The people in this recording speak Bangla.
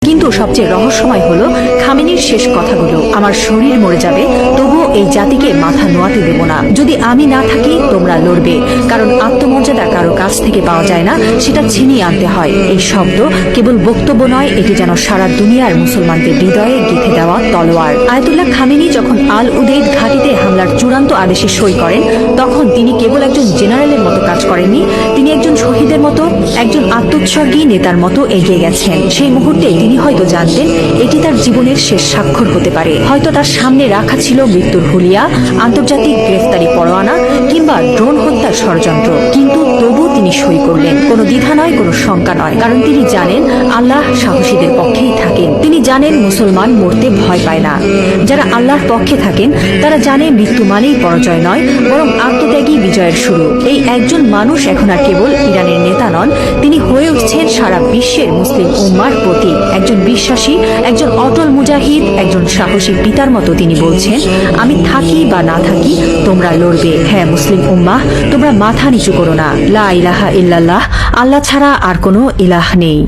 কিন্তু সবচেয়ে রহস্যময় হলো খামেনির শেষ কথাগুলো, আমার শরীর মরে যাবে তবুও এই জাতিকে মাথা নোয়াতে দেব না। যদি আমি না থাকি তোমরা লড়বে, কারণ আত্মমর্যাদা কারো কাছ থেকে পাওয়া যায় না, সেটা ছিনিয়ে আনতে হয়। এই শব্দ কেবল বক্তব্য নয়, এটি যেন সারা দুনিয়ার মুসলমানদের হৃদয়ে গেঁথে দেওয়া তলোয়ার। আয়াতুল্লাহ খামেনি যখন আল উদেইদ ঘাঁটিতে হামলার চূড়ান্ত আদেশে সই করেন, তখন তিনি কেবল একজন জেনারেলের মতো কাজ করেননি, তিনি একজন শহীদের মতো, একজন আত্মোৎসর্গী নেতার মতো এগিয়ে গেছেন। সেই মুহূর্তে তিনি হয়তো জানতেন এটি তার জীবনের শেষ স্বাক্ষর হতে পারে। হয়তো তার সামনে রাখা ছিল মৃত্যুর হুলিয়া, আন্তর্জাতিক গ্রেফতারি পরোয়ানা কিংবা ড্রোন হত্যার ষড়যন্ত্র, কিন্তু তবু তিনি সই করলেন। কোনো দ্বিধা নয়, কোনো শঙ্কা নয়, কারণ তিনি জানেন আল্লাহ সাহসীদের পক্ষেই থাকেন। তিনি জানেন মুসলমান মরতে ভয় পায় না। যারা আল্লাহর পক্ষে থাকেন তারা জানে মৃত্যু মানেই পরাজয় নয়, বরং আত্মত্যাগী বিজয়ের শুরু। এই একজন মানুষ এখন আর কেবল ইরানের নেতা নন, তিনি হয়ে উঠছেন সারা বিশ্বের মুসলিম উম্মার প্রতীক। একজন বিশ্বাসী, একজন অটল মুজাহিদ, একজন সাহসী পিতার মতো তিনি বলছেন, আমি থাকি বা না থাকি তোমরা লড়বে। হ্যাঁ মুসলিম উম্মাহ, তোমরা মাথা নিচু করো না। লা ইলাহা ইল্লাল্লাহ, আল্লাহ ছাড়া আর কোনো ইলাহ নেই।